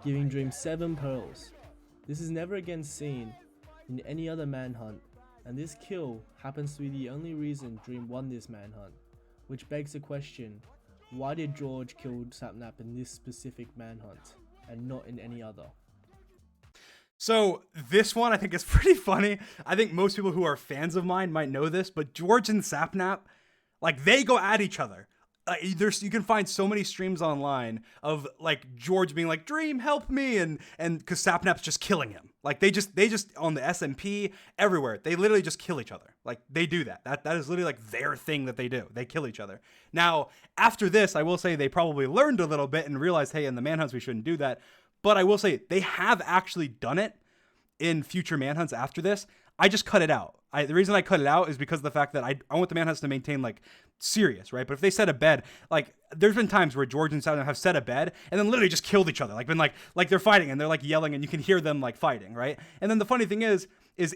giving Dream 7 pearls. This is never again seen in any other manhunt, and this kill happens to be the only reason Dream won this manhunt, which begs the question, why did George kill Sapnap in this specific manhunt, and not in any other? So this one I think is pretty funny. I think most people who are fans of mine might know this, but George and Sapnap, like, they go at each other. You can find so many streams online of like George being like, "Dream, help me," and because Sapnap's just killing him. Like they just on the SMP everywhere. They literally just kill each other. Like they do that. That is literally like their thing that they do. They kill each other. Now after this, I will say they probably learned a little bit and realized, hey, in the manhunts we shouldn't do that. But I will say they have actually done it in future manhunts after this. I just cut it out. The reason I cut it out is because of the fact that I want the manhunts to maintain like serious, right? But if they set a bed, like there's been times where George and Saturn have set a bed and then literally just killed each other, like been like they're fighting and they're like yelling and you can hear them like fighting, right? And then the funny thing is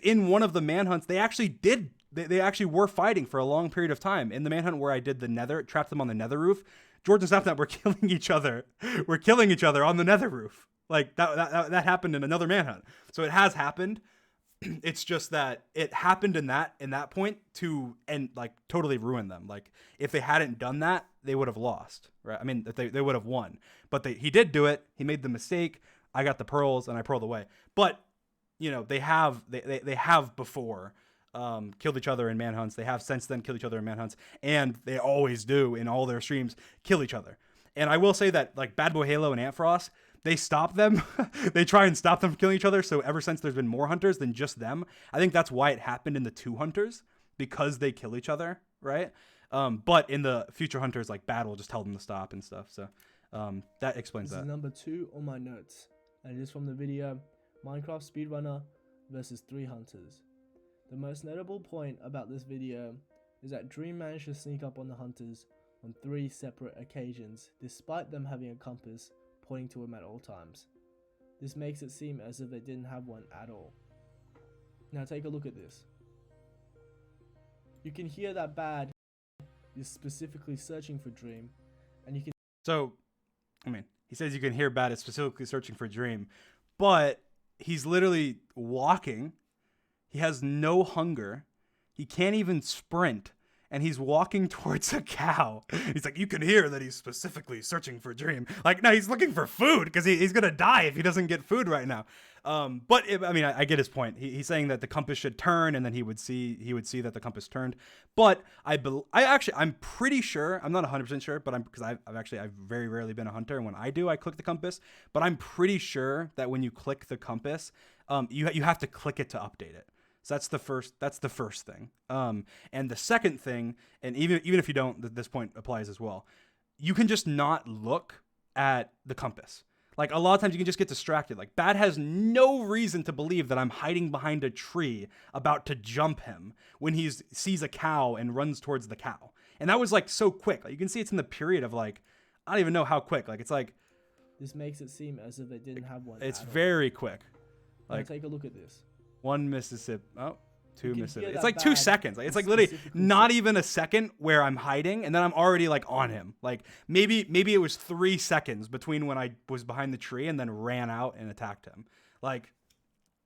in one of the manhunts they actually were fighting for a long period of time. In the manhunt where I did the Nether, trapped them on the Nether roof, George and Sapnap were killing each other. We're killing each other on the Nether roof. Like that happened in another manhunt. So it has happened. It's just that it happened in that point to and like totally ruin them. Like if they hadn't done that, they would have lost, right? I mean, they would have won. But he did do it. He made the mistake. I got the pearls and I pearled away. But you know, they have before killed each other in manhunts. They have since then killed each other in manhunts, and they always do in all their streams kill each other. And I will say that like Bad Boy Halo and Antfrost, they stop them. They try and stop them from killing each other. So ever since there's been more hunters than just them. I think that's why it happened in the 2 hunters, because they kill each other, right? But in the future hunters, like Bad will just tell them to stop and stuff. So that explains This that. is number 2 on my notes, and it is from the video Minecraft Speedrunner versus 3 Hunters. The most notable point about this video is that Dream managed to sneak up on the hunters on 3 separate occasions, despite them having a compass pointing to him at all times. This makes it seem as if they didn't have one at all. Now take a look at this. You can hear that Bad is specifically searching for Dream, and you can... So, I mean, he says you can hear Bad is specifically searching for Dream, but he's literally walking. He has no hunger. He can't even sprint. And he's walking towards a cow. He's like, you can hear that he's specifically searching for Dream. Like, no, he's looking for food because he's going to die if he doesn't get food right now. I get his point. He's saying that the compass should turn, and then he would see that the compass turned. But I'm pretty sure, I'm not 100% sure, but I've very rarely been a hunter. And when I do, I click the compass. But I'm pretty sure that when you click the compass, you have to click it to update it. So that's the first thing. And the second thing, and even if you don't, this point applies as well. You can just not look at the compass. Like a lot of times you can just get distracted. Like Bad has no reason to believe that I'm hiding behind a tree about to jump him when he sees a cow and runs towards the cow. And that was like so quick. Like you can see it's in the period of like, I don't even know how quick. Like it's like, this makes it seem as if they didn't have one. It's very quick. Like take a look at this. 1 Mississippi. Oh, 2 Mississippi. It's like Bad 2 seconds. Like it's like literally not even a second where I'm hiding, and then I'm already like on him. Like maybe it was 3 seconds between when I was behind the tree and then ran out and attacked him. Like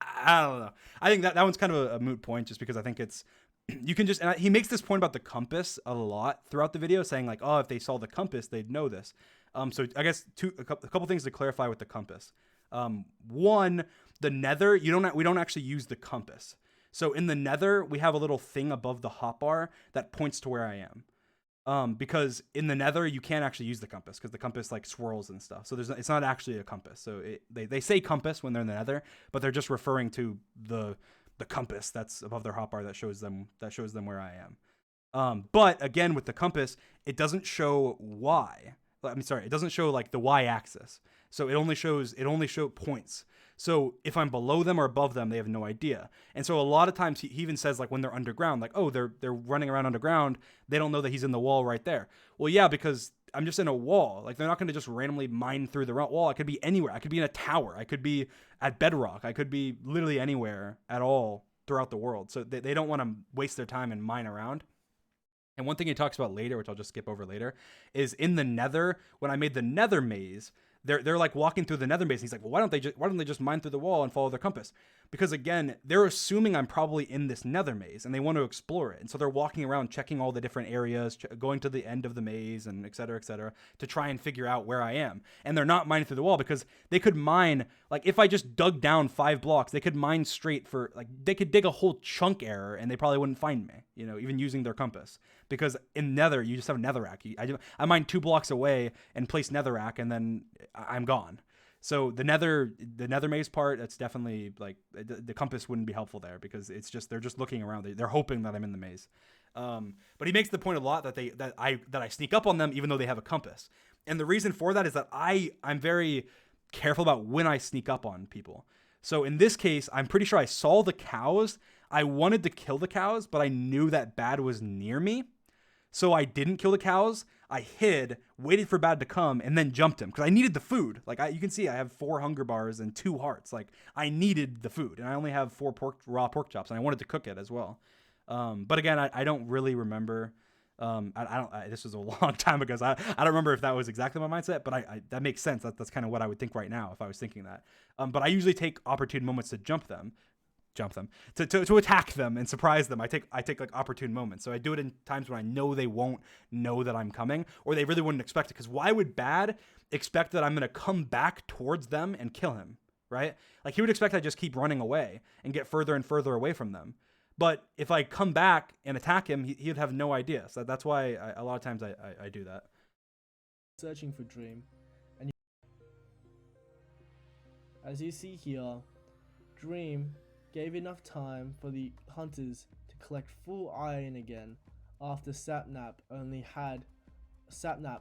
I don't know. I think that one's kind of a moot point, just because I think it's you can just. And he makes this point about the compass a lot throughout the video, saying like, oh, if they saw the compass, they'd know this. So I guess a couple things to clarify with the compass. One, the Nether, we don't actually use the compass. So in the Nether, we have a little thing above the hotbar that points to where I am. Because in the Nether, you can't actually use the compass because the compass like swirls and stuff. So it's not actually a compass. So they say compass when they're in the Nether, but they're just referring to the compass that's above their hotbar that shows them where I am. But again, with the compass, it doesn't show Y. It doesn't show like the Y-axis. So it only shows points. So if I'm below them or above them, they have no idea. And so a lot of times he even says like when they're underground, like, oh, they're running around underground, they don't know that he's in the wall right there. Well, yeah, because I'm just in a wall. Like they're not going to just randomly mine through the wall. I could be anywhere. I could be in a tower. I could be at bedrock. I could be literally anywhere at all throughout the world. So they don't want to waste their time and mine around. And one thing he talks about later, which I'll just skip over later, is in the Nether, when I made the Nether maze, they're like walking through the Nether base. And he's like, well, why don't they just mine through the wall and follow their compass? Because again, they're assuming I'm probably in this Nether maze and they want to explore it. And so they're walking around checking all the different areas, going to the end of the maze and et cetera, to try and figure out where I am. And they're not mining through the wall because they could mine, like if I just dug down 5 blocks, they could mine straight for, like they could dig a whole chunk error and they probably wouldn't find me, you know, even using their compass. Because in Nether, you just have a netherrack. I mine 2 blocks away and place netherrack and then I'm gone. So the nether maze part, that's definitely like the compass wouldn't be helpful there because it's just they're just looking around. They're hoping that I'm in the maze. But he makes the point a lot that I sneak up on them even though they have a compass. And the reason for that is that I'm very careful about when I sneak up on people. So in this case, I'm pretty sure I saw the cows. I wanted to kill the cows, but I knew that Bad was near me. So I didn't kill the cows. I hid, waited for Bad to come, and then jumped him because I needed the food. Like you can see, I have 4 hunger bars and 2 hearts. Like I needed the food, and I only have 4 raw pork chops, and I wanted to cook it as well. But again, I don't really remember. This was a long time ago. So I don't remember if that was exactly my mindset, but that makes sense. That's kind of what I would think right now if I was thinking that. But I usually take opportune moments to jump them to attack them and surprise them. I take like opportune moments. So I do it in times when I know they won't know that I'm coming, or they really wouldn't expect it. Because why would Bad expect that I'm gonna come back towards them and kill him, right? Like he would expect I just keep running away and get further and further away from them. But if I come back and attack him, he'd have no idea. So that's why a lot of times I do that. Searching for Dream, and as you see here, Dream gave enough time for the hunters to collect full iron again after Sapnap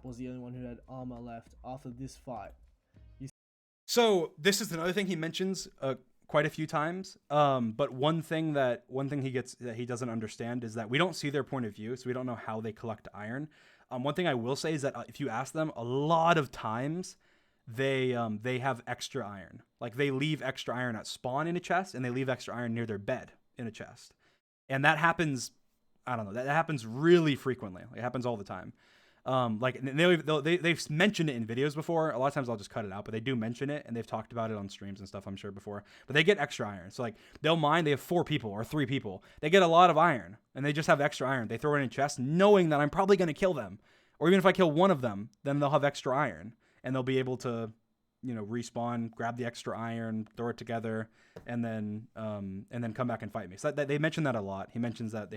was the only one who had armor left after this fight. So this is another thing he mentions quite a few times. But one thing he doesn't understand is that we don't see their point of view, so we don't know how they collect iron. One thing I will say is that if you ask them, a lot of times they have extra iron. Like they leave extra iron at spawn in a chest, and they leave extra iron near their bed in a chest. And that happens, I don't know, that happens really frequently. It happens all the time. Like they've mentioned it in videos before. A lot of times I'll just cut it out, but they do mention it, and they've talked about it on streams and stuff, I'm sure, before. But they get extra iron. So like they'll mine, they have 4 people or 3 people. They get a lot of iron, and they just have extra iron. They throw it in a chest knowing that I'm probably going to kill them. Or even if I kill one of them, then they'll have extra iron. And they'll be able to, you know, respawn, grab the extra iron, throw it together, and then come back and fight me. So they mention that a lot. He mentions that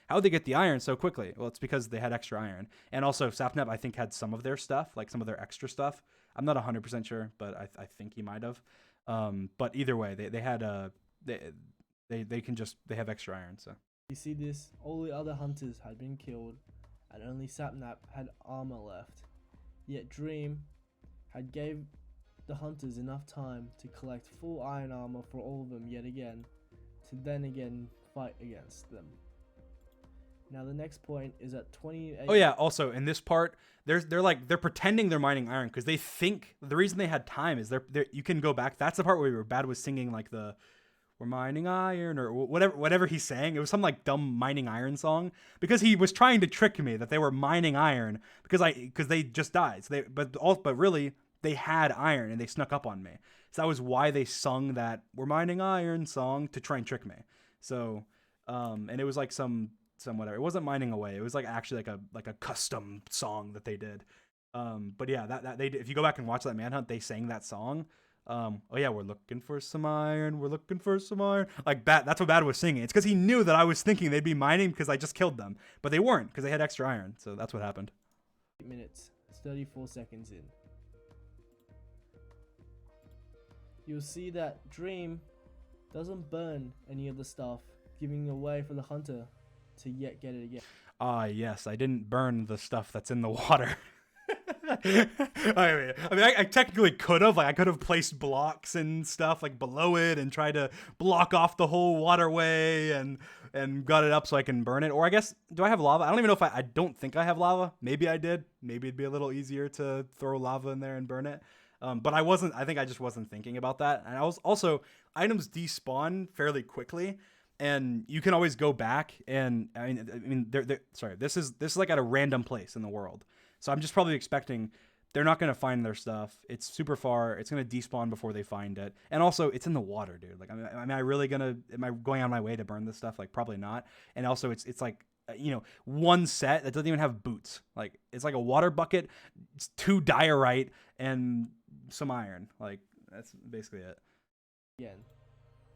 how they get the iron so quickly. Well, it's because they had extra iron. And also Sapnap, I think, had some of their stuff, like some of their extra stuff. I'm not 100% sure, but I think he might have. But either way, they have extra iron. So you see this, all the other hunters had been killed, and only Sapnap had armor left. Yet Dream had gave the hunters enough time to collect full iron armor for all of them yet again, to then again fight against them. Now the next point is at 28. Oh yeah, also in this part, they're pretending they're mining iron because they think the reason they had time is you can go back. That's the part where Bad was singing like we're mining iron or whatever he's saying. It was some like dumb mining iron song because he was trying to trick me that they were mining iron because they just died. So but really they had iron and they snuck up on me. So that was why they sung that "We're mining iron" song to try and trick me. So and it was like some whatever. It wasn't mining away. It was like actually like a custom song that they did. But yeah, that they if you go back and watch that manhunt, they sang that song. Oh yeah, we're looking for some iron. We're looking for some iron. Like that's what Bad was singing. It's because he knew that I was thinking they'd be mining because I just killed them, but they weren't because they had extra iron. So that's what happened. 8 minutes, 34 seconds in. You'll see that Dream doesn't burn any of the stuff, giving away for the hunter to yet get it again. Yes, I didn't burn the stuff that's in the water. I technically could have. Like, I could have placed blocks and stuff like below it and tried to block off the whole waterway and got it up so I can burn it. Or I guess, do I have lava? I don't even know if I don't think I have lava. Maybe I did. Maybe it'd be a little easier to throw lava in there and burn it. But I wasn't. I think I just wasn't thinking about that. And I was also, items despawn fairly quickly, and you can always go back and they're sorry. This is like at a random place in the world. So I'm just probably expecting they're not going to find their stuff. It's super far. It's going to despawn before they find it. And also, it's in the water, dude. Like, am I really going to, am I going on my way to burn this stuff? Like, probably not. And also, it's like, you know, one set that doesn't even have boots. Like, it's like a water bucket, it's 2 diorite, and some iron. Like, that's basically it. Again.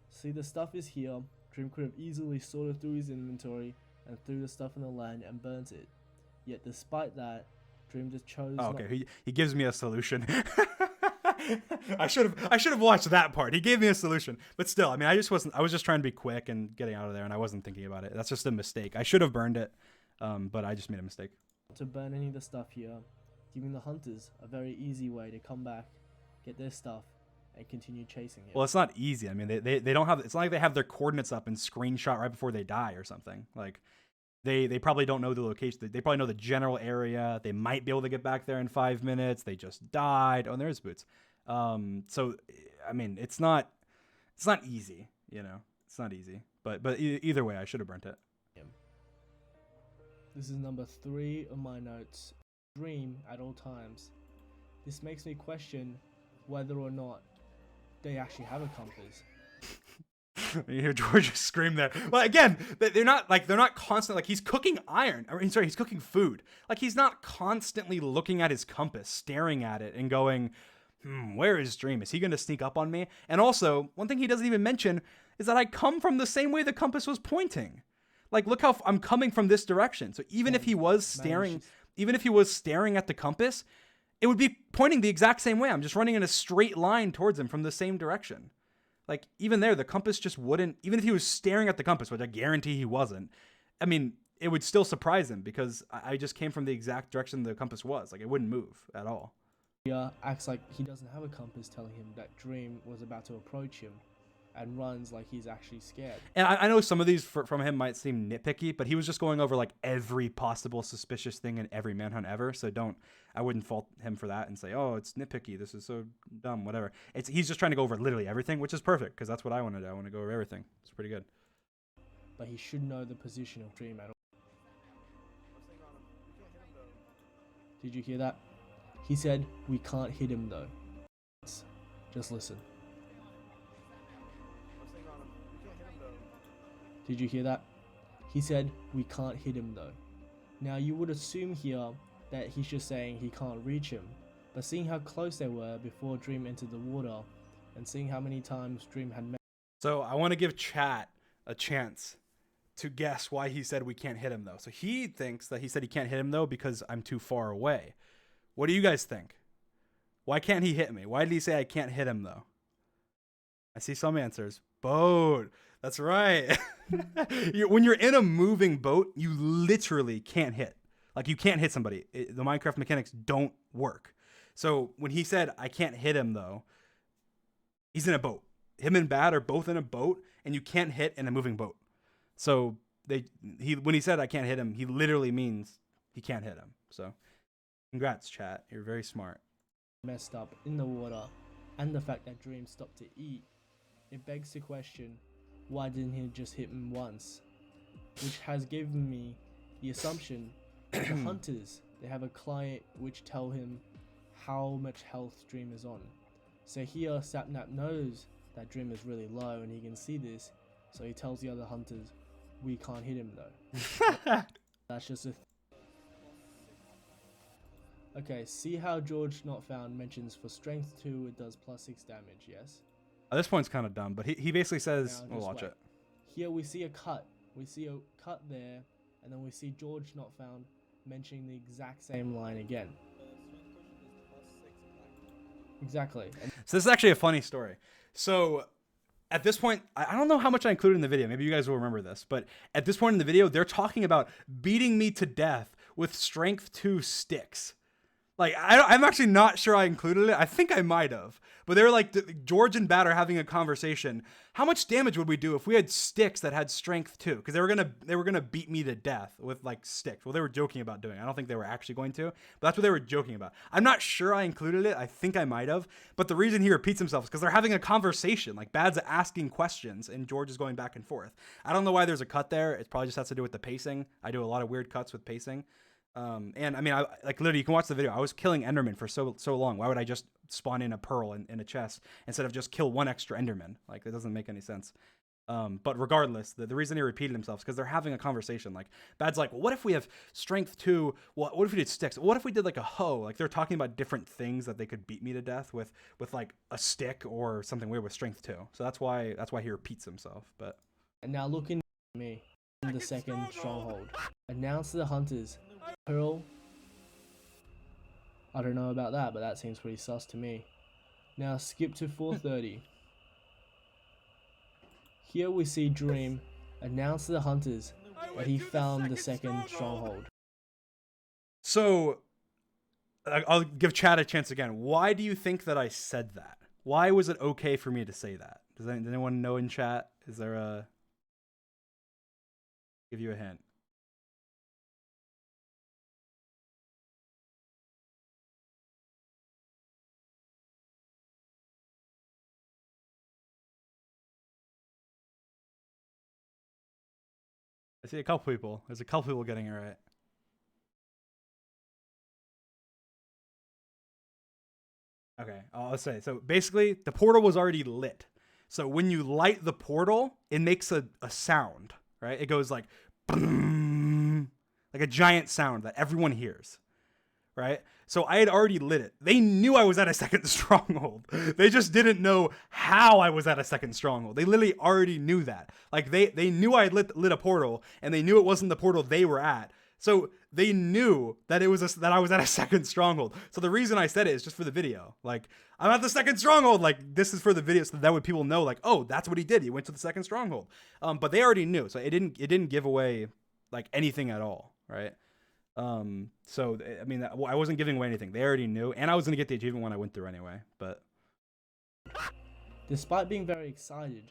See, the stuff is here. Dream could have easily sorted through his inventory and threw the stuff in the land and burnt it. Yet despite that, Dream just chose okay, he gives me a solution. I should have watched that part. He gave me a solution. But still, I mean, I was just trying to be quick and getting out of there, and I wasn't thinking about it. That's just a mistake. I should have burned it, but I just made a mistake. To burn any of the stuff here, giving the hunters a very easy way to come back, get their stuff, and continue chasing him. Well, it's not easy. I mean, they don't have, it's not like they have their coordinates up and screenshot right before they die or something. Like, they probably don't know the location. They probably know the general area. They might be able to get back there in 5 minutes. They just died. Oh, and there's boots. So, I mean, it's not easy, you know. It's not easy. But either way, I should have burnt it. This is number 3 of my notes. Dream at all times. This makes me question whether or not they actually have a compass. You hear George scream there. Well, again, they're not constant. Like, he's cooking iron. I mean, sorry, he's cooking food. Like, he's not constantly looking at his compass, staring at it, and going, where is Dream? Is he going to sneak up on me? And also, one thing he doesn't even mention is that I come from the same way the compass was pointing. Like, look how I'm coming from this direction. So even if he was staring at the compass, it would be pointing the exact same way. I'm just running in a straight line towards him from the same direction. Like, even there, the compass just wouldn't, even if he was staring at the compass, which I guarantee he wasn't, I mean, it would still surprise him because I just came from the exact direction the compass was. Like, it wouldn't move at all. Acts like he doesn't have a compass telling him that Dream was about to approach him and runs like he's actually scared. And I know some of these from him might seem nitpicky, but he was just going over like every possible suspicious thing in every manhunt ever. So I wouldn't fault him for that and say, oh, it's nitpicky. This is so dumb, whatever. He's just trying to go over literally everything, which is perfect because that's what I want to do. I want to go over everything. It's pretty good. But he should know the position of Dream at all. Did you hear that? He said, we can't hit him though. Just listen. Did you hear that? He said, we can't hit him though. Now you would assume here that he's just saying he can't reach him, but seeing how close they were before Dream entered the water, and seeing how many times Dream had met. So I want to give chat a chance to guess why he said we can't hit him though. So he thinks that he said he can't hit him though because I'm too far away. What do you guys think? Why can't he hit me? Why did he say I can't hit him though? I see some answers. Boat. That's right. When you're in a moving boat, you literally can't hit. Like, you can't hit somebody. The Minecraft mechanics don't work. So when he said, I can't hit him, though, he's in a boat. Him and Bad are both in a boat, and you can't hit in a moving boat. So when he said, I can't hit him, he literally means he can't hit him. So congrats, chat. You're very smart. Messed up in the water, and the fact that Dream stopped to eat, it begs the question, why didn't he just hit him once? Which has given me the assumption that the hunters, they have a client which tell him how much health Dream is on. So here Sapnap knows that Dream is really low and he can see this, so he tells the other hunters, we can't hit him though. That's just Okay, see how George Not Found mentions for strength 2 it does +6 damage, yes? This point's kind of dumb, but he basically says, we'll watch it. Here we see a cut. We see a cut there, and then we see George Not Found mentioning the exact same line again. Exactly. So this is actually a funny story. So at this point, I don't know how much I included in the video. Maybe you guys will remember this, but at this point in the video, they're talking about beating me to death with strength 2 sticks. Like, I'm actually not sure I included it. I think I might have. But they were like, George and Bat are having a conversation. How much damage would we do if we had sticks that had strength 2? Because they were gonna beat me to death with like sticks. Well, they were joking about doing it. I don't think they were actually going to, but that's what they were joking about. I'm not sure I included it. I think I might have. But the reason he repeats himself is because they're having a conversation. Like, Bad's asking questions and George is going back and forth. I don't know why there's a cut there. It probably just has to do with the pacing. I do a lot of weird cuts with pacing. And I mean, I like literally you can watch the video. I was killing Enderman for so long. Why would I just spawn in a pearl in a chest instead of just kill one extra Enderman? Like, that doesn't make any sense. But regardless, the reason he repeated himself is because they're having a conversation. Like, Bad's like, well, what if we have strength 2? What if we did sticks? What if we did like a hoe? Like, they're talking about different things that they could beat me to death with like a stick or something weird with strength 2. So that's why he repeats himself. But And now looking at me, the second stronghold. Announce to the hunters, pearl. I don't know about that, but that seems pretty sus to me. Now skip to 4:30. Here we see Dream announce to the hunters that he found the second stronghold. so I'll give Chad a chance again. Why do you think that I said that? Why was it okay for me to say that? Does anyone know in chat? Is there a... Give you a hint. I see a couple people. There's a couple people getting it right. Okay, I'll say. So basically, the portal was already lit. So when you light the portal, it makes a sound, right? It goes like, boom, like a giant sound that everyone hears, right? So I had already lit it. They knew I was at a second stronghold. They just didn't know how I was at a second stronghold. They literally already knew that. Like they knew I had lit a portal, and they knew it wasn't the portal they were at. So they knew that that I was at a second stronghold. So the reason I said it is just for the video. Like, I'm at the second stronghold. Like, this is for the video, so that way people know, like, oh, that's what he did. He went to the second stronghold. But they already knew, so it didn't give away like anything at all, right? So I mean, I wasn't giving away anything. They already knew, and I was gonna get the achievement when I went through anyway. But Despite being very excited,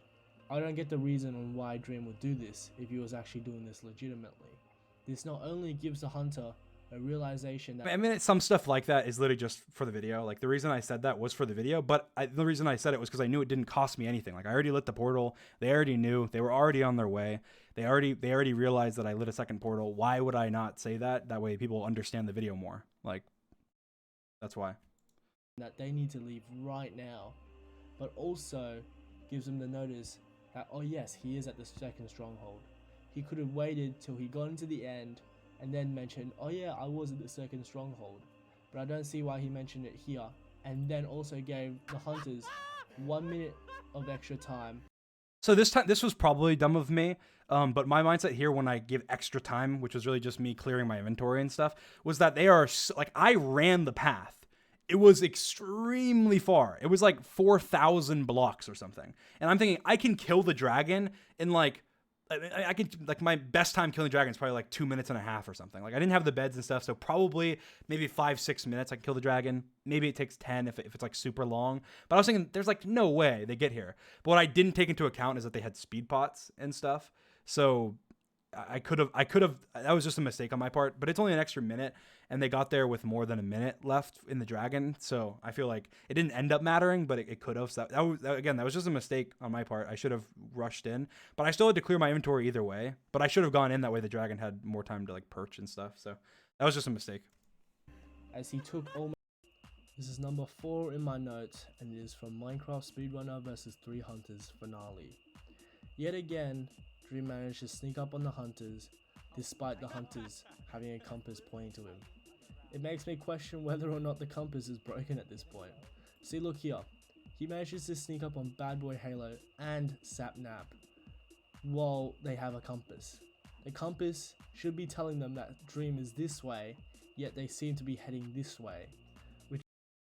I don't get the reason on why Dream would do this if he was actually doing this legitimately. This not only gives the hunter a realization that... I mean, some stuff like that is literally just for the video. Like, the reason I said that was for the video, but the reason I said it was because I knew it didn't cost me anything. Like, I already lit the portal. They already knew. They were already on their way. They already realized that I lit a second portal. Why would I not say that? That way people understand the video more. Like, that's why. That they need to leave right now, but also gives them the notice that, oh yes, he is at the second stronghold. He could have waited till he got into the end and then mentioned, oh yeah, I was at the second stronghold. But I don't see why he mentioned it here, and then also gave the hunters 1 minute of extra time. So this was probably dumb of me, but my mindset here when I give extra time, which was really just me clearing my inventory and stuff, was that they are, like, I ran the path. It was extremely far. It was like 4,000 blocks or something. And I'm thinking, I can kill the dragon in like... I could, like, my best time killing dragons probably like 2.5 minutes or something. Like, I didn't have the beds and stuff, so probably maybe 5-6 minutes I can kill the dragon. Maybe it takes 10 if it's like super long. But I was thinking there's like no way they get here. But what I didn't take into account is that they had speed pots and stuff. So I could have, that was just a mistake on my part, but it's only an extra minute, and they got there with more than a minute left in the dragon. So I feel like it didn't end up mattering, but it could have. So that was just a mistake on my part. I should have rushed in, but I still had to clear my inventory either way, but I should have gone in. That way the dragon had more time to like perch and stuff. So that was just a mistake. As he took all... This is number 4 in my notes, and it is from Minecraft Speedrunner vs 3 Hunters finale. Yet again, Dream managed to sneak up on the hunters, despite the hunters having a compass pointing to him. It makes me question whether or not the compass is broken at this point. See, look here. He manages to sneak up on Bad Boy Halo and Sapnap while they have a compass. The compass should be telling them that Dream is this way, yet they seem to be heading this way.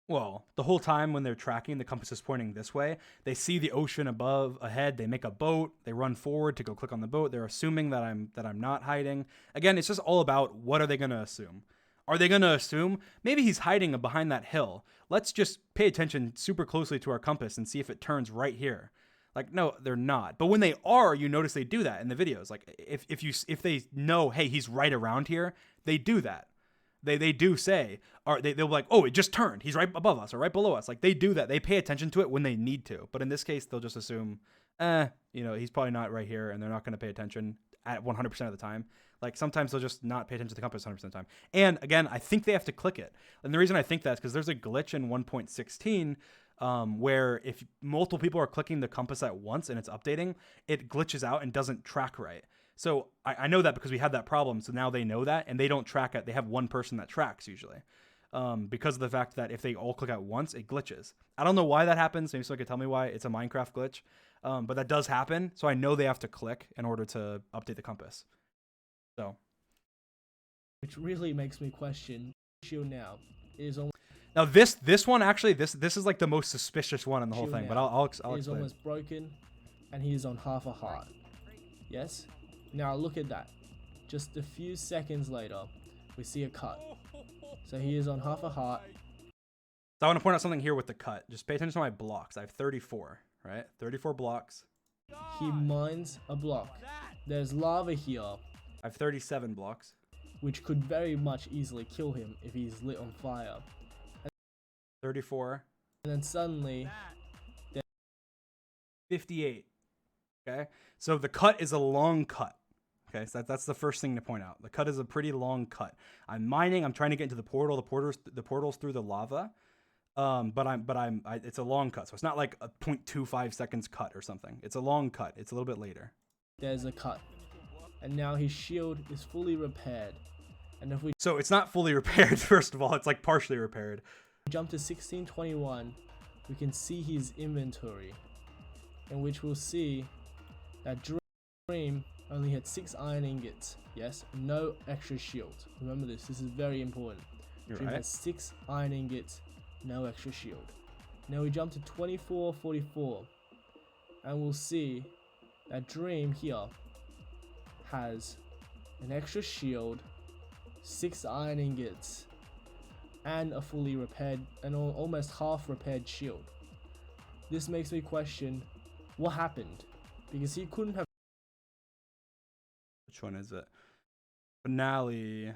Well, the whole time when they're tracking, the compass is pointing this way. They see the ocean ahead. They make a boat. They run forward to go click on the boat. They're assuming that I'm not hiding. Again, it's just all about what are they going to assume. Are they going to assume maybe he's hiding behind that hill? Let's just pay attention super closely to our compass and see if it turns right here. Like, no, they're not. But when they are, you notice they do that in the videos. Like, if they know, hey, he's right around here, they do that. They do say, or they'll be like, oh, it just turned. He's right above us or right below us. Like, they do that. They pay attention to it when they need to. But in this case, they'll just assume, he's probably not right here, and they're not going to pay attention. at 100% of the time. Like sometimes they'll just not pay attention to the compass 100% of the time. And again, I think they have to click it. And the reason I think that is because there's a glitch in 1.16 where if multiple people are clicking the compass at once and it's updating, it glitches out and doesn't track right. So I know that because we had that problem. So now they know that and they don't track it. They have one person that tracks usually because of the fact that if they all click at once, it glitches. I don't know why that happens. Maybe someone could tell me why. It's a Minecraft glitch. But that does happen. So I know they have to click in order to update the compass. So, which really makes me question shield now. It is almost now this one actually this is like the most suspicious one in the whole thing. But I'll it is explain. almost broken, and he is on half a heart. Yes. Now look at that. Just a few seconds later, we see a cut. So he is on half a heart. So I want to point out something here with the cut. Just pay attention to my blocks. I have 34, right? 34 blocks. He mines a block. There's lava here. I have 37 blocks. Which could very much easily kill him if he's lit on fire. 34. And then suddenly... 58. Okay? So the cut is a long cut. Okay? So that's the first thing to point out. The cut is a pretty long cut. I'm mining. I'm trying to get into the portal. The portal's through the lava. But it's a long cut. So it's not like a 0.25 seconds cut or something. It's a long cut. It's a little bit later. There's a cut. And now his shield is fully repaired. And if we so it's not fully repaired, first of all, it's like partially repaired. Jump to 1621, we can see his inventory, in which we'll see that Dream only had 6 iron ingots. Yes, no extra shield. Remember this is very important. You're Dream right. has 6 iron ingots, no extra shield. Now we jump to 2444, and we'll see that Dream here has an extra shield, 6 iron ingots, and a fully repaired and almost half repaired shield. This makes me question what happened, because he couldn't have. Which one is it? Finale.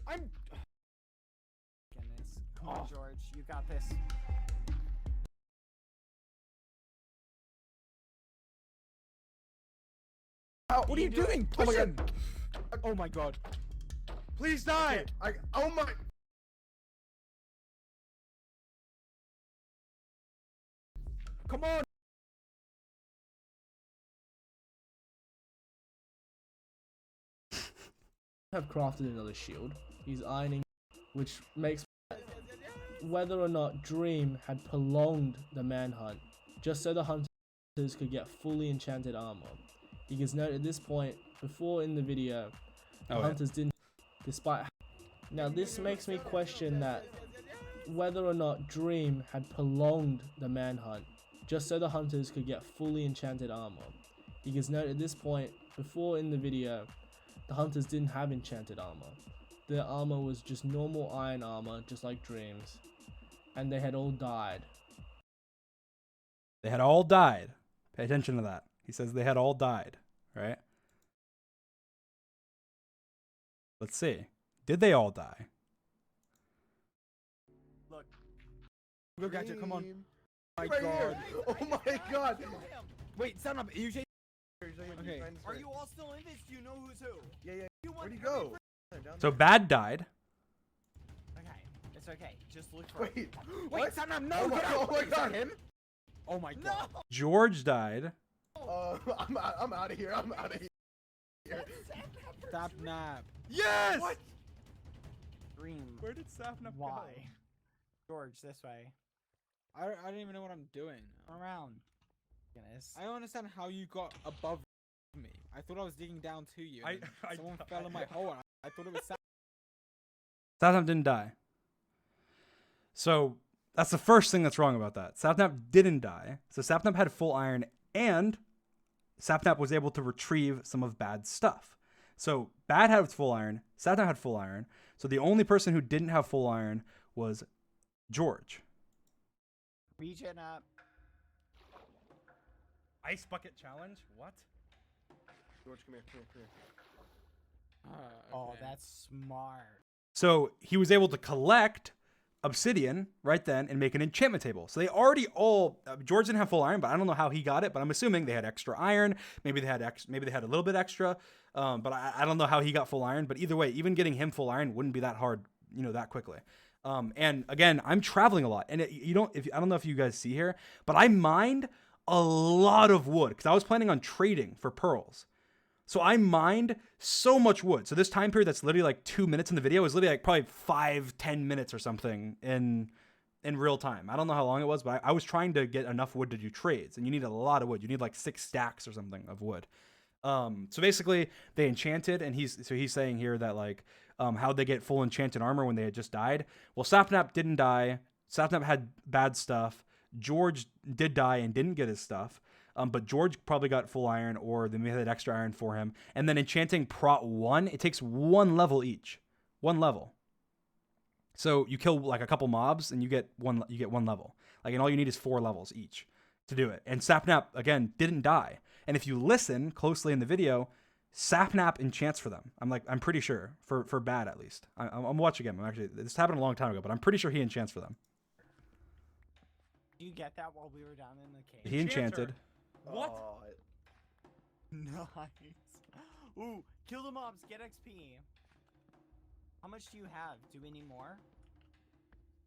Goodness. Come on, George, you got this. What are you doing? Push him! Oh my god. Please die! Oh my... Come on! Have crafted another shield. He's ironing, which makes whether or not Dream had prolonged the manhunt just so the hunters could get fully enchanted armor. Because note at this point, before in the video, the hunters didn't, despite. Now this makes me question that whether or not Dream had prolonged the manhunt just so the hunters could get fully enchanted armor. Because note at this point, before in the video, the hunters didn't have enchanted armor. Their armor was just normal iron armor, just like Dream's. And they had all died. They had all died. Pay attention to that. He says they had all died, right? Let's see. Did they all die? Look at you, come on. Oh my Right god. here. Oh my god. Wait, stand up. You Okay. Are you all still in this? Do you know who's who? Yeah. Where'd he go? So Bad died. Okay, it's okay. Just look for Wait. Wait, stand up. No, Oh my get god. out. Oh my Is that god. him? Oh my god. George died. I'm out of here. I'm out of here. Stop nap. Yes! What? Dream. Where did Sapnap Why? George, this way. I don't even know what I'm doing. Turn around. Goodness. I don't understand how you got above me. I thought I was digging down to you. and someone fell in my hole. And I thought it was Sapnap didn't die. So that's the first thing that's wrong about that. Sapnap didn't die. So Sapnap had full iron and Sapnap was able to retrieve some of Bad's stuff. So Bad had full iron, Sapnap had full iron. So the only person who didn't have full iron was George. Regen up. Ice bucket challenge? What? George, come here. Oh, okay. that's smart. So he was able to collect obsidian right then and make an enchantment table. So they already all George didn't have full iron, but I don't know how he got it. But I'm assuming they had extra iron. Maybe they had a little bit extra. But I don't know how he got full iron. But either way, even getting him full iron wouldn't be that hard, that quickly. And again, I'm traveling a lot, and I don't know if you guys see here, but I mined a lot of wood because I was planning on trading for pearls. So I mined so much wood. So this time period that's literally like 2 minutes in the video is literally like probably 5-10 minutes or something in real time. I don't know how long it was, but I was trying to get enough wood to do trades, and you need a lot of wood. You need like 6 stacks or something of wood. So basically they enchanted, and he's saying here that like how'd they get full enchanted armor when they had just died? Well, Sapnap didn't die. Sapnap had bad stuff. George did die and didn't get his stuff. But George probably got full iron, or they may have had extra iron for him. And then enchanting prot 1, it takes 1 level each. 1 level. So you kill like a couple mobs and you get one level. Like, and all you need is 4 levels each to do it. And Sapnap, again, didn't die. And if you listen closely in the video, Sapnap enchants for them. I'm pretty sure, for bad at least. I'm watching again. This happened a long time ago, but I'm pretty sure he enchants for them. Do you get that while we were down in the cave? He enchanted. What? Oh, Nice. Ooh, kill the mobs, get XP. How much do you have? Do we need more?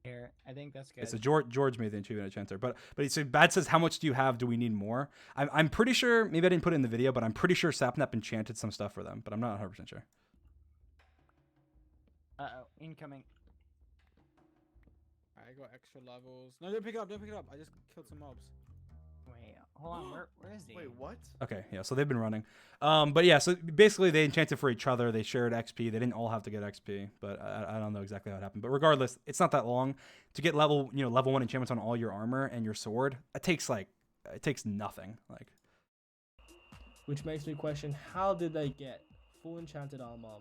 Here, I think that's good. So George made the achievement enchanter, but so Bad says, how much do you have? Do we need more? I'm pretty sure, maybe I didn't put it in the video, but I'm pretty sure Sapnap enchanted some stuff for them, but I'm not 100% sure. Uh-oh, incoming. I got extra levels. No, don't pick it up. I just killed some mobs. Wait, hold on, where is he? wait, what? Okay, yeah, so they've been running. But yeah, so basically they enchanted for each other. They shared XP. They didn't all have to get XP, but I don't know exactly how it happened. But regardless, it's not that long to get level 1 enchantments on all your armor and your sword. It takes nothing. Like, Which makes me question, how did they get full enchanted armor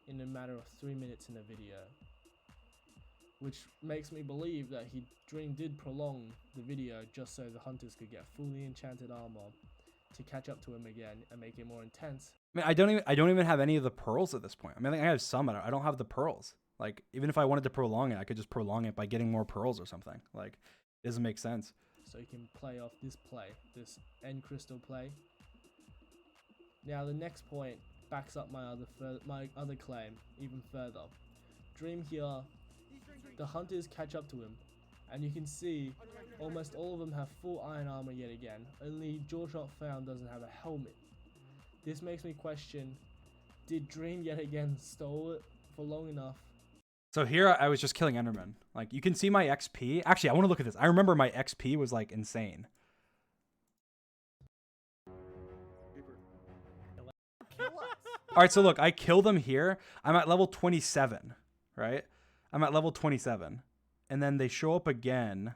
in a matter of 3 minutes in a video? Which makes me believe that Dream did prolong the video just so the hunters could get fully enchanted armor to catch up to him again and make it more intense. I mean, I don't even have any of the pearls at this point. I mean, I have some. I don't have the pearls. Like, even if I wanted to prolong it, I could just prolong it by getting more pearls or something. Like, it doesn't make sense. So you can play off this end crystal play. Now the next point backs up my other claim even further. Dream here, the hunters catch up to him, and you can see almost all of them have full iron armor yet again. Only Jawshot Found doesn't have a helmet. This makes me question, did Dream yet again stole it for long enough? So here I was just killing Enderman. Like, you can see my XP. Actually, I want to look at this. I remember my XP was like insane. All right, so look, I kill them here. I'm at level 27, right? I'm at level 27. And then they show up again.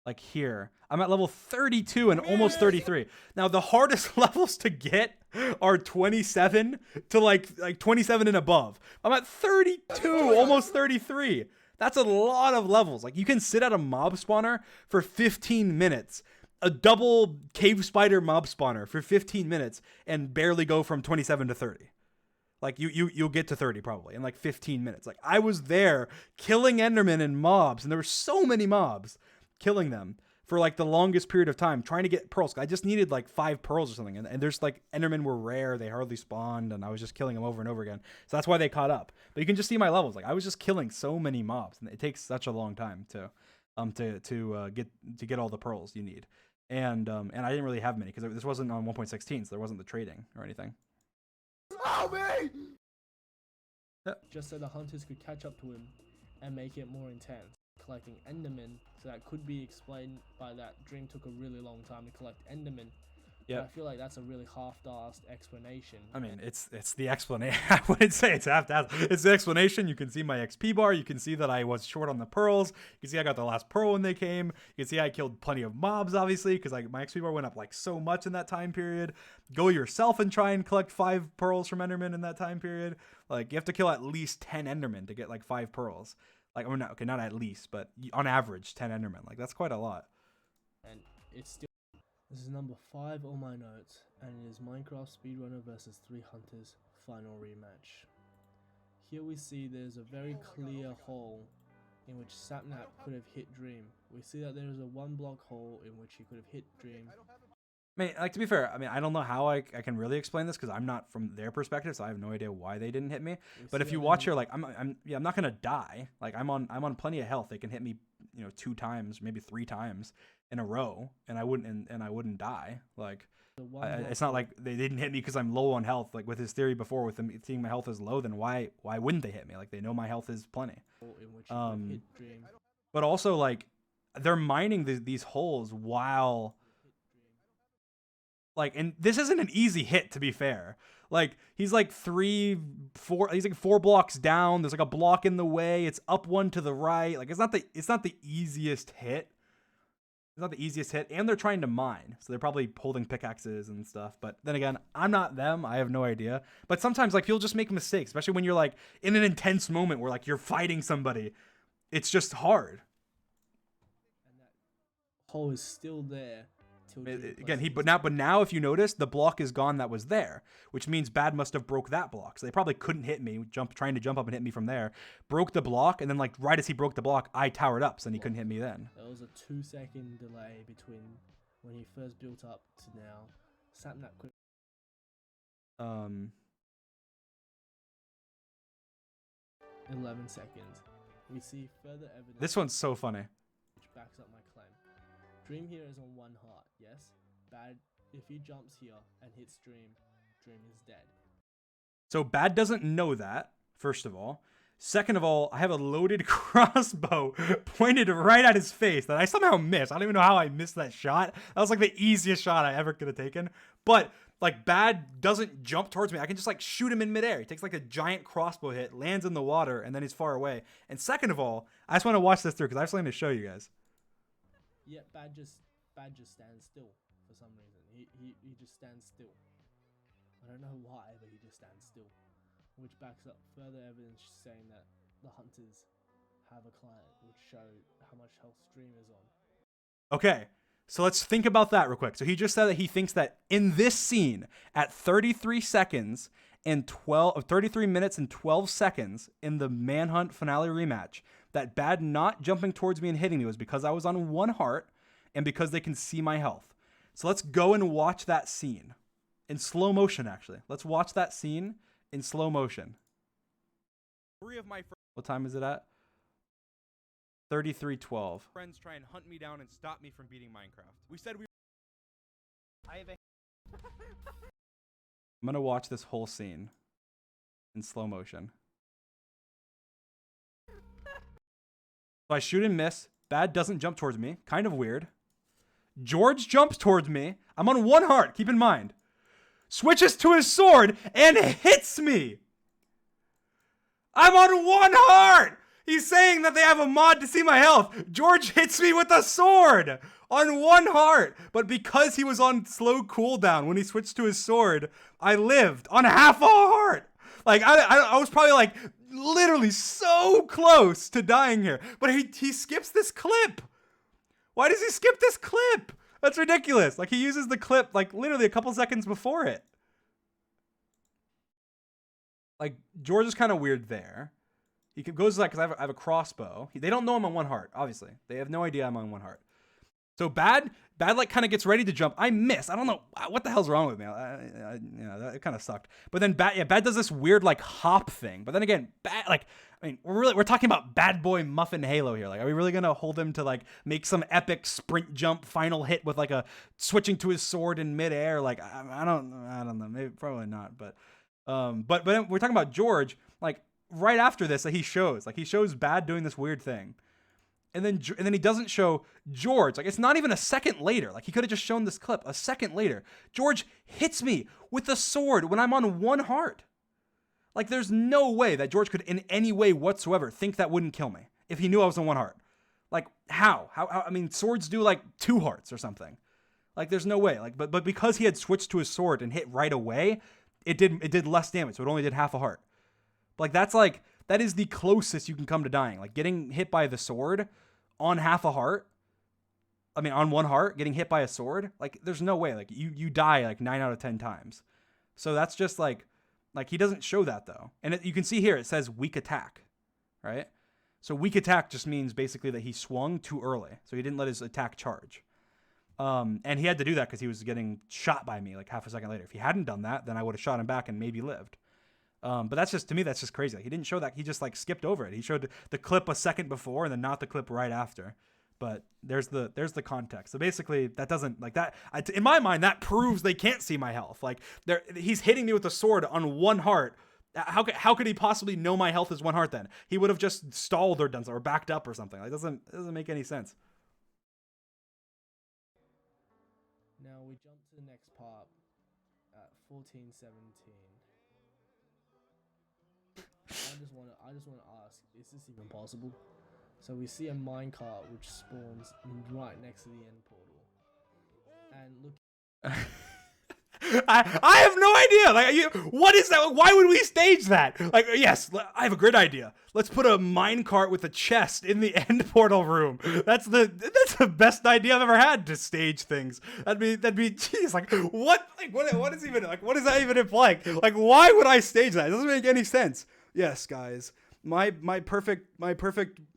Like here. I'm at level 32 and almost 33. Now, the hardest levels to get are 27 to like 27 and above. I'm at 32, almost 33. That's a lot of levels. Like, you can sit at a mob spawner for 15 minutes. A double cave spider mob spawner for 15 minutes and barely go from 27 to 30. Like, you'll get to 30 probably in like 15 minutes. Like, I was there killing Enderman and mobs, and there were so many mobs, killing them for like the longest period of time, trying to get pearls. I just needed like 5 pearls or something. And there's like, Endermen were rare. They hardly spawned, and I was just killing them over and over again. So that's why they caught up. But you can just see my levels. Like, I was just killing so many mobs, and it takes such a long time to get all the pearls you need. And I didn't really have many because this wasn't on 1.16, so there wasn't the trading or anything. Oh, me! Just so the hunters could catch up to him and make it more intense. Collecting Endermen, so that could be explained by that Dream took a really long time to collect Endermen. Yeah, I feel like that's a really half-assed explanation. I mean, it's the explanation. I wouldn't say it's half-assed. It's the explanation. You can see my XP bar. You can see that I was short on the pearls. You can see I got the last pearl when they came. You can see I killed plenty of mobs, obviously, because my XP bar went up like so much in that time period. Go yourself and try and collect 5 pearls from Enderman in that time period. Like, you have to kill at least 10 Endermen to get like 5 pearls. Like, or not, okay, not at least, but on average, 10 Endermen. Like, that's quite a lot. And it's still... This is number 5 on my notes, and it is Minecraft Speedrunner vs 3 Hunters final rematch. here we see there's a very clear hole in which Sapnap could have hit Dream. We see that there is a 1 block hole in which he could have hit Dream. I mean, like, to be fair, I mean, I don't know how I can really explain this because I'm not from their perspective, so I have no idea why they didn't hit me. But if you watch here, like, I'm not gonna die. Like, I'm on plenty of health. They can hit me, 2 times, maybe 3 times in a row, and I wouldn't die. Like, it's not like they didn't hit me because I'm low on health. Like with his theory before, with them seeing my health as low, then why wouldn't they hit me? Like, they know my health is plenty. But also, like, they're mining these holes while. Like, and this isn't an easy hit, to be fair. Like, he's like 4 blocks down. There's like a block in the way. It's up 1 to the right. Like, it's not the easiest hit. It's not the easiest hit. And they're trying to mine. So they're probably holding pickaxes and stuff. But then again, I'm not them. I have no idea. But sometimes, like, people just make mistakes, especially when you're like in an intense moment where like you're fighting somebody. It's just hard. And that hole is still there. Again, but now if you notice, the block is gone that was there, which means Bad must have broke that block. So they probably couldn't hit me, trying to jump up and hit me from there. Broke the block, and then like right as he broke the block, I towered up, so then he couldn't hit me then. There was a 2-second delay between when he first built up to now. Sapnap could 11 seconds. We see further evidence. This one's so funny. Which backs up my claim. Dream here is on 1 heart, yes? Bad, if he jumps here and hits Dream, Dream is dead. So Bad doesn't know that, first of all. Second of all, I have a loaded crossbow pointed right at his face that I somehow missed. I don't even know how I missed that shot. That was like the easiest shot I ever could have taken. But like Bad doesn't jump towards me. I can just like shoot him in midair. He takes like a giant crossbow hit, lands in the water, and then he's far away. And second of all, I just want to watch this through because I have something to show you guys. Yeah, Bad just stands still for some reason. He just stands still. I don't know why, but he just stands still. Which backs up further evidence saying that the hunters have a client, which show how much health Dream is on. Okay, so let's think about that real quick. So he just said that he thinks that in this scene, at 33 seconds and 33 minutes and 12 seconds in the Manhunt finale rematch, that Bad not jumping towards me and hitting me was because I was on 1 heart and because they can see my health. So let's go and watch that scene in slow motion, actually. Let's watch that scene in slow motion. 3 of my friends. What time is it at? 33:12. Friends try and hunt me down and stop me from beating Minecraft. We said we. I'm gonna watch this whole scene in slow motion. So I shoot and miss. Bad doesn't jump towards me. Kind of weird. George jumps towards me. I'm on 1 heart, keep in mind. Switches to his sword and hits me. I'm on 1 heart. He's saying that they have a mod to see my health. George hits me with a sword on 1 heart. But because he was on slow cooldown when he switched to his sword, I lived on half a heart. Like, I was probably like literally so close to dying here. But he skips this clip. Why does he skip this clip? That's ridiculous. Like, he uses the clip like literally a couple seconds before it. Like, George is kind of weird there. He goes like, because I have a crossbow. They don't know I'm on 1 heart, obviously. They have no idea I'm on 1 heart. So Bad like kind of gets ready to jump. I miss. I don't know what the hell's wrong with me. It kind of sucked. But then Bad does this weird like hop thing. But then again, Bad, like, I mean, we're talking about Bad Boy Muffin Halo here. Like, are we really gonna hold him to like make some epic sprint jump final hit with like a switching to his sword in midair? Like, I don't know. Maybe probably not. But then we're talking about George. Like, right after this, he shows Bad doing this weird thing. And then he doesn't show George. Like, it's not even a second later. Like, he could have just shown this clip a second later. George hits me with a sword when I'm on 1 heart. Like, there's no way that George could in any way whatsoever think that wouldn't kill me if he knew I was on 1 heart. Like, how? I mean, swords do like 2 hearts or something. Like, there's no way. Like, but because he had switched to his sword and hit right away, it did less damage. So it only did half a heart. But like, that is the closest you can come to dying. Like, getting hit by the sword on half a heart. I mean, on 1 heart, getting hit by a sword. Like, there's no way. Like, you die like 9 out of 10 times. So that's just like, Like, he doesn't show that, though. And you can see here, it says weak attack, right? So weak attack just means basically that he swung too early. So he didn't let his attack charge. And he had to do that because he was getting shot by me like half a second later. If he hadn't done that, then I would have shot him back and maybe lived. But that's just, to me, that's just crazy. Like, he didn't show that. He just like skipped over it. He showed the clip a second before and then not the clip right after. But there's the context. So basically, that doesn't like that. In my mind, that proves they can't see my health. Like, he's hitting me with a sword on one heart. How could he possibly know my health is one heart? Then he would have just stalled or done something or backed up or something. Like, it doesn't make any sense. Now we jump to the next part at 14:17. I just want to ask, is this even possible? So we see a minecart which spawns right next to the end portal, and look. I have no idea. Like, what is that? Why would we stage that? Like, yes, I have a great idea. Let's put a minecart with a chest in the end portal room. That's the best idea I've ever had to stage things. That'd be geez, like what? Like what is even like what does that even imply? Like, why would I stage that? It doesn't make any sense. Yes, guys, my perfect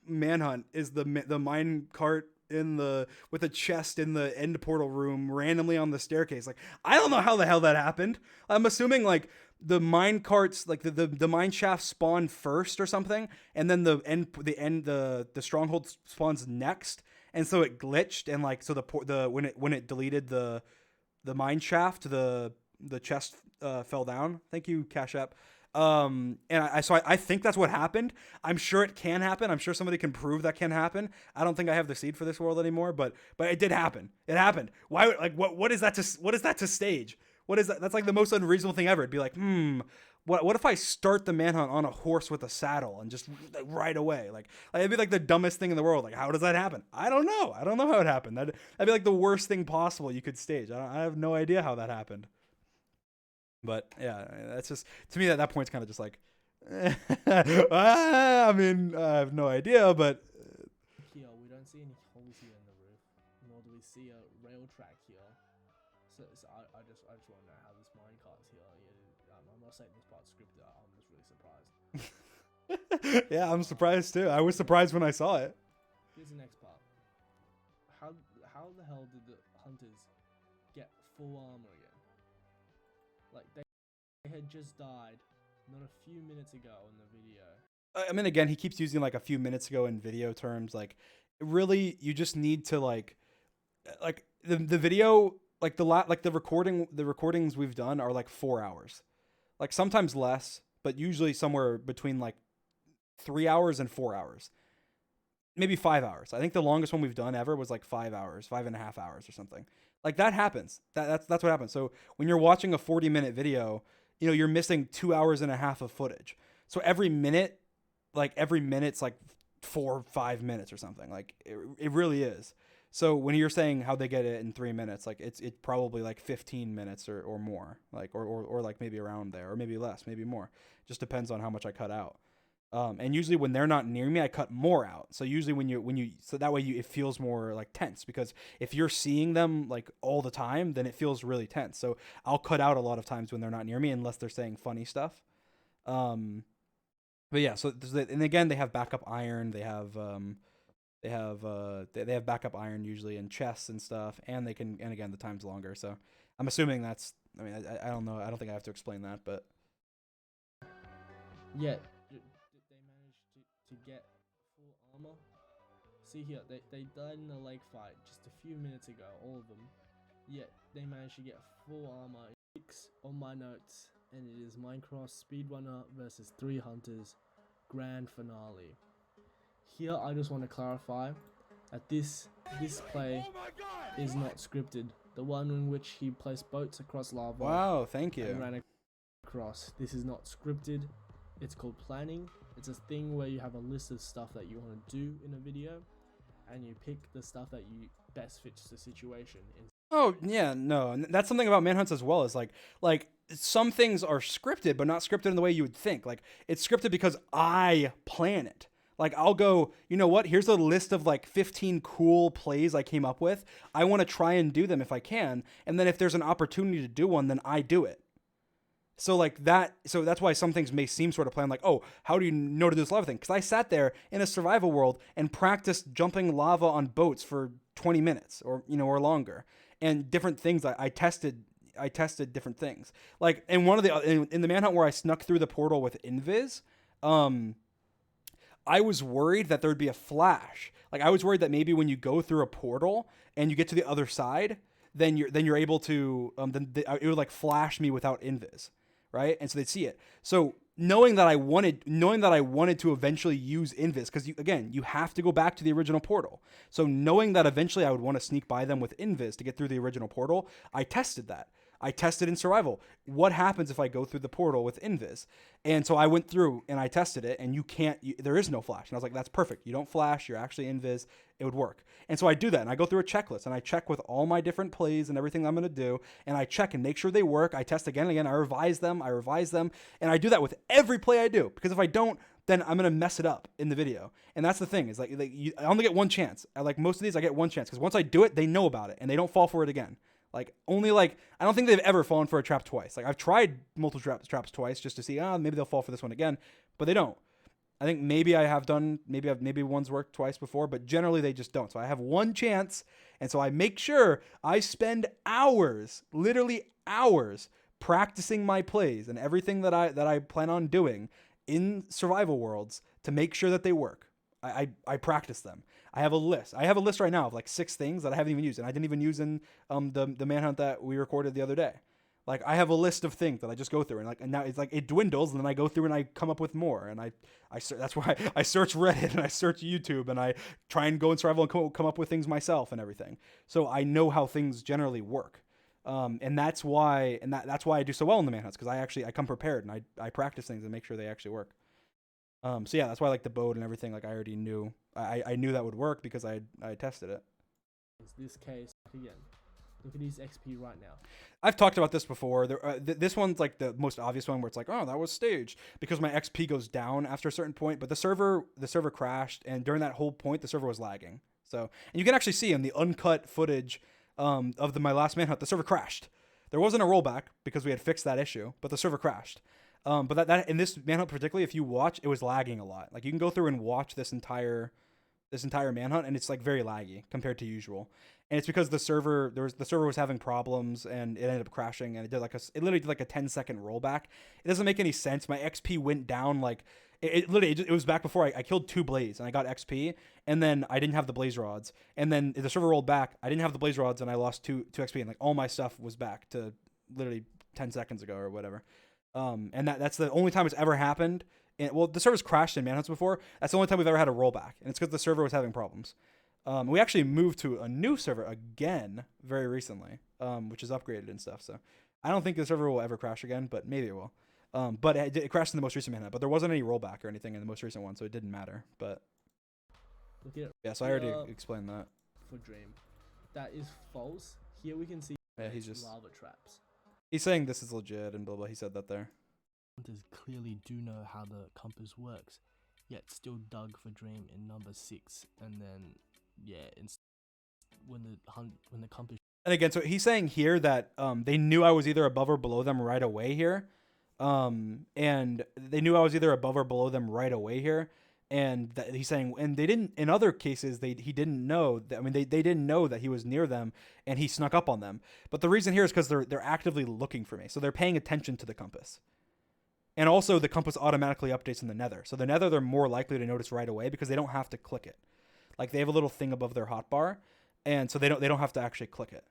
manhunt is the minecart with a chest in the end portal room randomly on the staircase. Like, I don't know how the hell that happened. I'm assuming like the mine carts, like the mine shaft spawned first or something, and then the stronghold spawns next, and so it glitched, and like so when it deleted the mine shaft, the chest fell down. Thank you, Cash App. And I think that's what happened. I'm sure it can happen. I'm sure somebody can prove that can happen. I don't think I have the seed for this world anymore, but it did happen. It happened. Why? Like, what is that to stage? What is that? That's like the most unreasonable thing ever. It'd be like, what if I start the manhunt on a horse with a saddle and just like, right away? Like it'd be like the dumbest thing in the world. Like, how does that happen? I don't know. I don't know how it happened. That'd be like the worst thing possible you could stage. I have no idea how that happened. But yeah, that's just, to me, at that point, it's kind of just like, I mean, I have no idea, but. Here, we don't see any holes here in the roof, nor do we see a rail track here. So I just want to know how this minecart's here. Yeah, I'm not saying this part's scripted. I'm just really surprised. Yeah, I'm surprised too. I was surprised when I saw it. Here's the next part. How the hell did the hunters get full armor again? Like, they had just died not a few minutes ago in the video. I mean, again, he keeps using like a few minutes ago in video terms. Like, really, you just need to like the video, like the recordings we've done are like 4 hours, like sometimes less, but usually somewhere between like 3 hours and 4 hours, maybe 5 hours. I think the longest one we've done ever was like 5 hours, 5.5 hours or something. Like, that happens. That's what happens. So when you're watching a 40-minute video, you know, you're missing 2.5 hours of footage. So every minute's like 4 or 5 minutes or something. Like, it really is. So when you're saying how they get it in 3 minutes, like it's probably like 15 minutes or more, like or like maybe around there, or maybe less, maybe more. Just depends on how much I cut out. And usually when they're not near me, I cut more out. So usually when you so that way it feels more like tense, because if you're seeing them like all the time, then it feels really tense. So I'll cut out a lot of times when they're not near me, unless they're saying funny stuff. But yeah, so and again, they have backup iron. They have backup iron usually in chests and stuff, and again, the time's longer. So I'm assuming that's, I mean, I don't know. I don't think I have to explain that, but Yet, did they manage to get full armor? See here, they died in a lake fight just a few minutes ago, all of them. Yet, they managed to get full armor. 6 on my notes, and it is Minecraft Speedrunner versus 3 Hunters Grand Finale. Here, I just want to clarify that this play is not scripted. The one in which he placed boats across lava. wow, thank you. And ran across. This is not scripted. It's called planning. It's a thing where you have a list of stuff that you want to do in a video, and you pick the stuff that you best fits the situation. Oh yeah, no, and that's something about manhunts as well. Is like some things are scripted, but not scripted in the way you would think. Like, it's scripted because I plan it. Like, I'll go, you know what? Here's a list of like 15 cool plays I came up with. I want to try and do them if I can, and then if there's an opportunity to do one, then I do it. So like that, so that's why some things may seem sort of planned, like, oh, how do you know to do this lava thing? Because I sat there in a survival world and practiced jumping lava on boats for 20 minutes or or longer, and different things. I tested different things. Like in one of the in the manhunt where I snuck through the portal with invis, I was worried that there would be a flash. Like I was worried that maybe when you go through a portal and you get to the other side, then you're able to it would like flash me without invis. Right, and so they'd see it. So knowing that I wanted to eventually use invis, because you have to go back to the original portal. So knowing that eventually I would want to sneak by them with invis to get through the original portal, I tested that. I tested in survival. What happens if I go through the portal with invis? And so I went through and I tested it, and there is no flash. And I was like, that's perfect. You don't flash. You're actually invis. It would work. And so I do that, and I go through a checklist, and I check with all my different plays and everything I'm going to do, and I check and make sure they work. I test again and again. I revise them, and I do that with every play I do, because if I don't, then I'm going to mess it up in the video. And that's the thing, is I only get one chance. Like most of these, I get one chance, because once I do it, they know about it, and they don't fall for it again. Like only I don't think they've ever fallen for a trap twice. Like I've tried multiple traps twice just to see, maybe they'll fall for this one again, but they don't. I think maybe one's worked twice before, but generally they just don't. So I have one chance, and so I make sure I spend hours, literally hours, practicing my plays and everything that I plan on doing in survival worlds to make sure that they work. I practice them. I have a list. I have a list right now of like 6 things that I haven't even used, and I didn't even use in the manhunt that we recorded the other day. Like I have a list of things that I just go through, and now it's like it dwindles, and then I go through and I come up with more, and that's why I search Reddit and I search YouTube, and I try and go in survival and come up with things myself and everything. So I know how things generally work, and that's why I do so well in the manhunts, because I come prepared, and I practice things and make sure they actually work. So yeah, that's why I like the boat and everything. Like I already knew, I knew that would work because I tested it. This case again. Look at his XP right now. I've talked about this before. This one's like the most obvious one where it's like, oh, that was staged, because my XP goes down after a certain point. But the server crashed, and during that whole point, the server was lagging. So, and you can actually see in the uncut footage of my last manhunt, the server crashed. There wasn't a rollback because we had fixed that issue, but the server crashed. But that in this manhunt particularly, if you watch, it was lagging a lot. Like you can go through and watch this entire manhunt, and it's like very laggy compared to usual. And it's because the server was having problems, and it ended up crashing, and it literally did like a 10-second rollback. It doesn't make any sense. My XP went down like it was back before I killed 2 blaze and I got XP, and then I didn't have the blaze rods, and then the server rolled back. I didn't have the blaze rods, and I lost 2 XP, and like all my stuff was back to literally 10 seconds ago or whatever. And that's the only time it's ever happened. And well, the server's crashed in manhunts before. That's the only time we've ever had a rollback, and it's because the server was having problems. We actually moved to a new server again very recently, which is upgraded and stuff. So I don't think the server will ever crash again, but maybe it will. But it crashed in the most recent manhunt, but there wasn't any rollback or anything in the most recent one, so it didn't matter. But yeah, so I already explained that. For Dream, that is false. Here we can see he's just lava traps. He's saying this is legit and blah blah. He said that there. Hunters clearly do know how the compass works, yet still dug for Dream in number 6, and then when the compass. And again, so he's saying here that they knew I was either above or below them right away here, and he's saying, and they didn't. In other cases, he didn't know that. I mean, they didn't know that he was near them, and he snuck up on them. But the reason here is because they're actively looking for me, so they're paying attention to the compass. And also, the compass automatically updates in the Nether. So the Nether, they're more likely to notice right away because they don't have to click it. Like they have a little thing above their hotbar, and so they don't have to actually click it.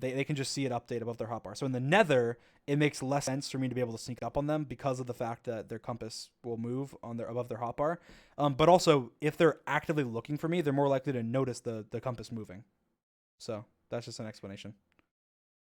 They can just see it update above their hotbar. So in the Nether, it makes less sense for me to be able to sneak up on them because of the fact that their compass will move above their hotbar. But also, if they're actively looking for me, they're more likely to notice the compass moving. So that's just an explanation.